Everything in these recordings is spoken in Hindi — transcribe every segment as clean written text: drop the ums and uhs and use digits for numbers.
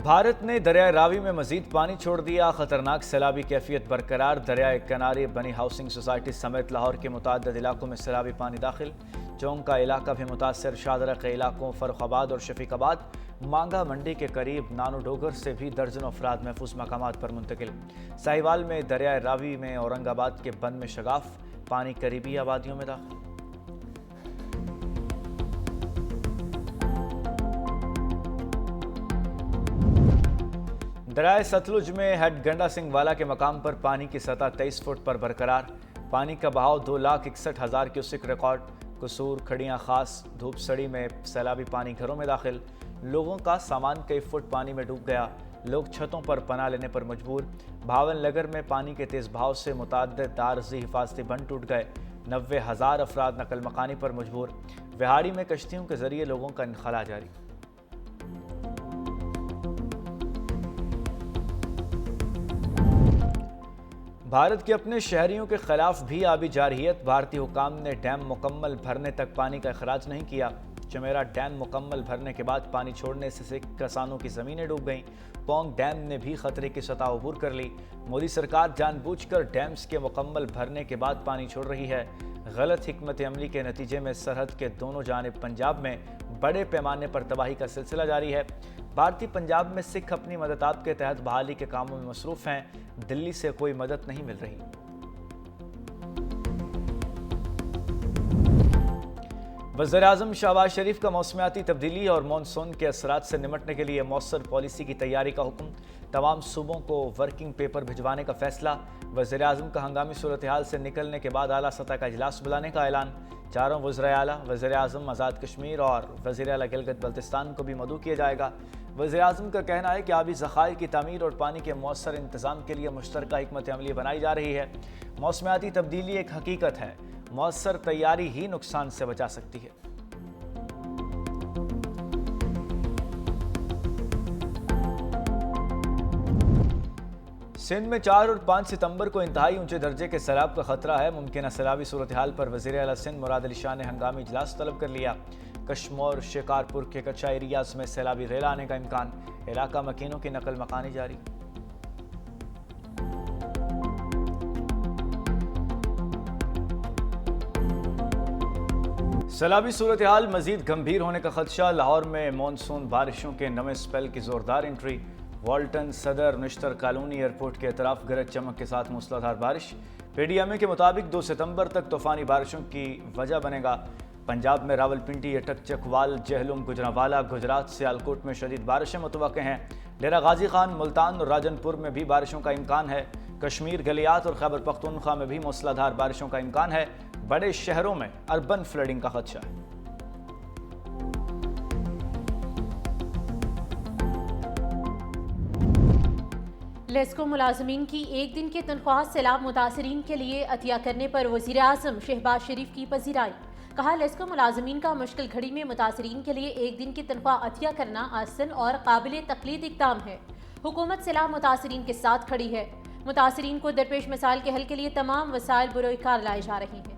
भारत ने दरियाए रावी में मजीद पानी छोड़ दिया। खतरनाक सैलाबी कैफियत बरकरार। दरियाए किनारे बनी हाउसिंग सोसाइटी समेत लाहौर के मुतअद्दिद इलाकों में सैलाबी पानी दाखिल। चौंग का इलाका भी मुतासर। शादरा के इलाकों फर्रुखाबाद और शफीकाबाद, मांगा मंडी के करीब नानो डोगर से भी दर्जनों अफराद महफूज मकामात पर मुंतकिल। साहिवाल में दरियाए रावी में औरंगाबाद के बंद में शगाफ, पानी करीबी आबादियों में दाखिल। दरियाए सतलुज में हेड गंडा सिंह वाला के मकाम पर पानी की सतह 23 फुट पर बरकरार। पानी का बहाव 2,61,000 क्यूसिक रिकॉर्ड। कसूर, खड़ियाँ खास, धूप सड़ी में सैलाबी पानी घरों में दाखिल। लोगों का सामान कई फुट पानी में डूब गया। लोग छतों पर पनाह लेने पर मजबूर। भावन नगर में पानी के तेज बहाव से मुतअद्दिद आरजी हिफाजती बंद टूट गए। 90,000 अफराद नकल मकानी पर मजबूर। विहाड़ी में कश्तियों के जरिए लोगों का इनखला जारी। भारत के अपने शहरियों के खिलाफ भी आबी जारहियत। भारतीय हुकाम ने डैम मुकम्मल भरने तक पानी का अखराज नहीं किया। चमेरा डैम मुकम्मल भरने के बाद पानी छोड़ने से किसानों की ज़मीनें डूब गईं। पोंग डैम ने भी खतरे की सतह अबूर कर ली। मोदी सरकार जानबूझकर डैम्स के मुकम्मल भरने के बाद पानी छोड़ रही है। गलत हिकमत अमली के नतीजे में सरहद के दोनों जानिब पंजाब में बड़े पैमाने पर तबाही का सिलसिला जारी है। भारतीय पंजाब में सिख अपनी मददात के तहत बहाली के कामों में मसरूफ़ हैं। दिल्ली से कोई मदद नहीं मिल रही। वज़ीर-ए-आज़म शहबाज शरीफ का मौसमियाती तब्दीली और मानसून के असरात से निमटने के लिए मौसर पॉलिसी की तैयारी का हुक्म। तमाम सूबों को वर्किंग पेपर भिजवाने का फैसला। वज़ीर-ए-आज़म का हंगामी सूरत हाल से निकलने के बाद आला सतह का इजलास बुलाने का ऐलान। चारों वज़ीर-ए-आला, वज़ीर-ए-आज़म आज़ाद कश्मीर और वज़ीर-ए-आला गिलगित बल्तिस्तान को भी मदऊ किया जाएगा। वज़ीर-ए-आज़म का कहना है कि आबी ज़खायर की तामीर और पानी के मौसर इंतज़ाम के लिए मुश्तरका हिकमत अमली बनाई जा रही है। मौसमियाती तब्दीली एक हकीकत है, मौसर तैयारी ही नुकसान से बचा सकती है। सिंध में 4 और 5 सितंबर को इंतहाई ऊंचे दर्जे के सैलाब का खतरा है। मुमकिन सैलाबी सूरत हाल पर वज़ीर-ए-आला सिंध मुराद अली शाह ने हंगामी इजलास तलब कर लिया। कश्मोर, शिकारपुर के कच्चा एरियाज में सैलाबी रेल आने का इम्कान। इलाका मकीनों की नकल मकानी जारी। सैलाबी सूरत हाल मजीद गंभीर होने का खदशा। लाहौर में मानसून बारिशों के नवे स्पेल की जोरदार एंट्री। वाल्टन, सदर, निश्तर कॉलोनी एयरपोर्ट के अतराफ गरज चमक के साथ मूसलाधार बारिश। पीडीएमए के मुताबिक 2 सितंबर तक तूफानी बारिशों की वजह बनेगा। पंजाब में रावलपिंडी, अटक, चकवाल, जहलुम, गुजरांवाला, गुजरात, सियालकोट में शदीद बारिशें मुतवक्के हैं। डेरा गाजी खान, मुल्तान और राजनपुर में भी बारिशों का इम्कान है। कश्मीर, गलियात और खैबर पख्तूनख्वा में भी मूसलाधार बारिशों का इम्कान है। बड़े शहरों में अर्बन फ्लडिंग का खदशा है। लेस्को मुलाजमीन की एक दिन की तनख्वाह सैलाब मुतासरीन के लिए अतिया करने पर वज़ीर-ए-आज़म शहबाज शरीफ की पजीराई। कहा, लेस्को मुलाजमीन का मुश्किल घड़ी में मुतासरीन के लिए एक दिन की तनख्वाह अतिया करना आसान और काबिल तकलीद इक़दाम है। हुकूमत सैलाब मुतासरीन के साथ खड़ी है। मुतासरीन को दरपेश मसाइल के हल के लिए तमाम वसाइल बुरोकार लाए जा रहे हैं।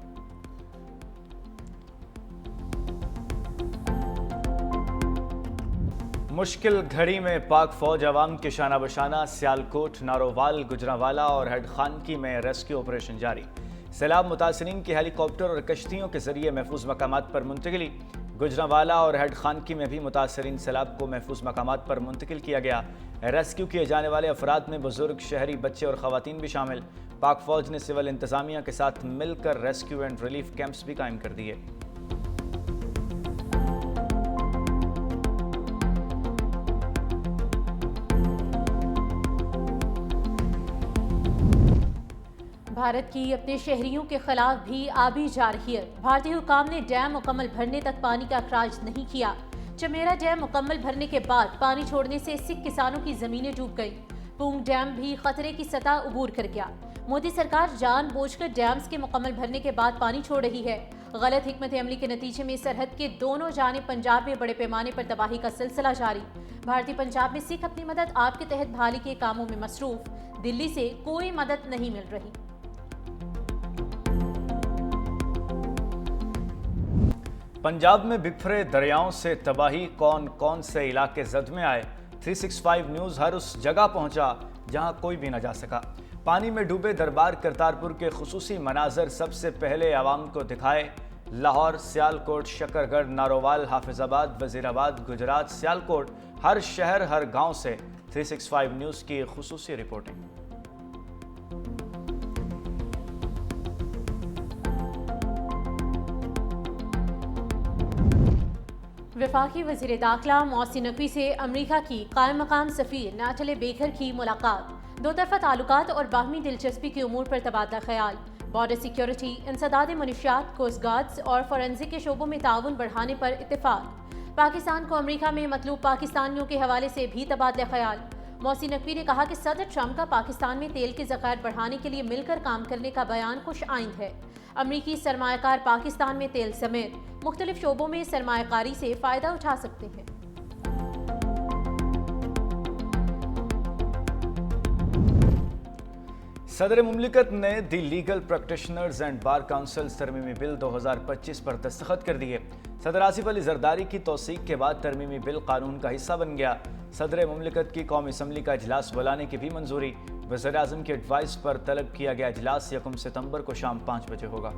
मुश्किल घड़ी में पाक फौज अवाम के शाना बशाना। सियालकोट, नारोवाल, गुजरांवाला और हेड खानकी में रेस्क्यू ऑपरेशन जारी। सैलाब मुतासरीन की हेलीकॉप्टर और कश्तियों के जरिए महफूज मकामात पर मुंतकिली। गुजरांवाला और हेड खानकी में भी मुतासरीन सैलाब को महफूज मकामात पर मुंतकिल किया गया। रेस्क्यू किए जाने वाले अफराद में बुजुर्ग, शहरी, बच्चे और खवातीन भी शामिल। पाक फौज ने सिविल इंतजामिया के साथ मिलकर रेस्क्यू एंड रिलीफ कैंप्स भी कायम कर दिए। भारत की अपने शहरियों के खिलाफ भी आबी जारहियत। भारतीय हुकाम ने डैम मुकम्मल भरने तक पानी का अखराज नहीं किया। चमेरा डैम मुकम्मल भरने के बाद पानी छोड़ने से सिख किसानों की जमीनें डूब गईं। पूंग डैम भी खतरे की सतह अबूर कर गया। मोदी सरकार जानबूझकर डैम्स के मुकम्मल भरने के बाद पानी छोड़ रही है। गलत हिकमत अमली के नतीजे में सरहद के दोनों जानिब पंजाब में बड़े पैमाने पर तबाही का सिलसिला जारी। भारतीय पंजाब में सिख अपनी मदद आप के तहत बहाली के कामों में मसरूफ। दिल्ली से कोई मदद नहीं मिल रही। पंजाब में बिखरे दरियाओं से तबाही। कौन कौन से इलाके जद में आए, 365 न्यूज़ हर उस जगह पहुंचा जहां कोई भी न जा सका। पानी में डूबे दरबार करतारपुर के खुसूसी मनाजर सबसे पहले आवाम को दिखाए। लाहौर, सियालकोट, शकरगढ़, नारोवाल, हाफिजाबाद, वजीराबाद, गुजरात, सियालकोट, हर शहर हर गांव से 365 न्यूज़ की खुसूसी रिपोर्टिंग। वफाकी वज़ीर दाखिला मोहसिन नकवी से अमरीका की कायम मकाम सफ़ीर नाटले बेकर की मुलाकात। दो तरफ़ा ताल्लुकात और बाहमी दिलचस्पी के उमूर पर तबादला ख्याल। बॉर्डर सिक्योरिटी, इंसदाद मनशियात, कोस्ट गार्ड्स और फोरेंसिक के शोबों में ताउन बढ़ाने पर इत्तेफाक। पाकिस्तान को अमरीका में मतलूब पाकिस्तानियों के हवाले से भी तबादला ख्याल। मोहसिन नकवी ने कहा कि सदर ट्रंप का पाकिस्तान में तेल के ज़खायर बढ़ाने के लिए मिलकर काम करने का बयान खुश आइंद है। अमरीकी सरमायाकार पाकिस्तान में तेल समेत मुख्तलिफ शोबों में सरमायाकारी से फ़ायदा उठा सकते हैं। सदर मुमलिकत ने the legal practitioners and bar council तरमीमी बिल 2025 पर दस्तखत कर दिए। सदर आसिफ अली जरदारी की तौसीक के बाद तरमीमी बिल कानून का हिस्सा बन गया। सदर मुमलिकत की कौमी असम्बली का इजलास बुलाने की भी मंजूरी। वज़ीर आज़म की एडवाइस पर तलब किया गया इजलास 1 सितंबर को शाम 5 बजे होगा।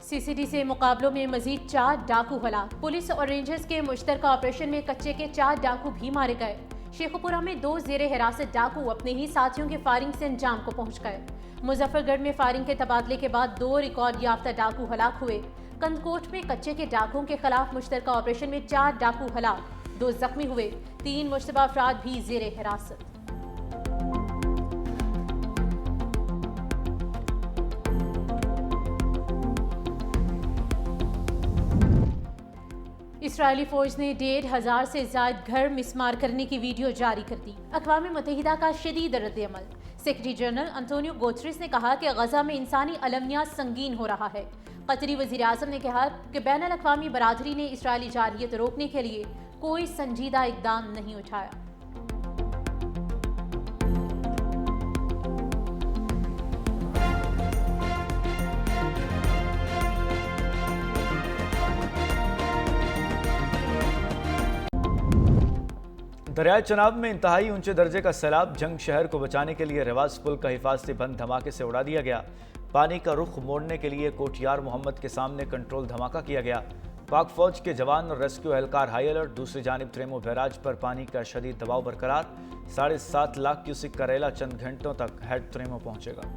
सीसीडी से मुकाबलों में मजीद 4 डाकू हलाक। पुलिस और रेंजर्स के मुश्तरका ऑपरेशन में कच्चे के 4 डाकू भी मारे गए। शेखुपुरा में 2 ज़ेरे हिरासत डाकू अपने ही साथियों के फायरिंग से अंजाम को पहुंच गए। मुजफ्फरगढ़ में फायरिंग के तबादले के बाद 2 रिकॉर्ड याफ्ता डाकू हलाक हुए। कंदकोट में कच्चे के डाकुओं के खिलाफ मुश्तरका ऑपरेशन में 4 डाकू हलाक, 2 जख्मी हुए। 3 मुश्तबा अफराद भी ज़ेरे हिरासत। इसराइली फौज ने 1,500 से ज़ायद घर मिसमार करने की वीडियो जारी कर दी। अक़वाम मुत्तहिदा का शदीद रद्द-ए-अमल। सेक्रेटरी जनरल अंतोनियो गुतेरेस ने कहा कि गजा में इंसानी अलमिया संगीन हो रहा है। कतरी वज़ीर आज़म ने कहा कि बैनुल अक़वामी बरादरी ने इसराइली जारहियत रोकने के लिए कोई संजीदा इक़दाम नहीं उठाया। दरियाए चनाब में इंतहाई ऊंचे दर्जे का सैलाब। जंग शहर को बचाने के लिए रिवाज पुल का हिफाजती बंद धमाके से उड़ा दिया गया। पानी का रुख मोड़ने के लिए कोटियार मोहम्मद के सामने कंट्रोल धमाका किया गया। पाक फौज के जवान और रेस्क्यू एहलकार हाई अलर्ट। दूसरी जानिब त्रेमो बैराज पर पानी का शदीद दबाव बरकरार। 7.5 लाख क्यूसिक करेला चंद घंटों तक हेड त्रेमो पहुंचेगा।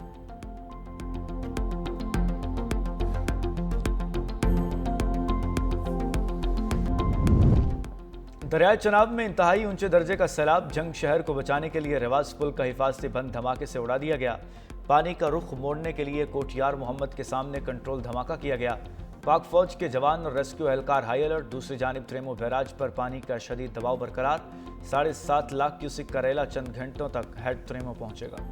दरियाए चनाब में इंतहाई ऊंचे दर्जे का सैलाब। जंग शहर को बचाने के लिए रिवाज पुल का हिफाजती बंद धमाके से उड़ा दिया गया। पानी का रुख मोड़ने के लिए कोटियार मोहम्मद के सामने कंट्रोल धमाका किया गया। पाक फौज के जवान और रेस्क्यू एहलकार हाई अलर्ट। दूसरी जानिब त्रेमो बैराज पर पानी का शदीद दबाव बरकरार। 7.5 लाख क्यूसिक करेला चंद घंटों तक हेड त्रेमो पहुंचेगा।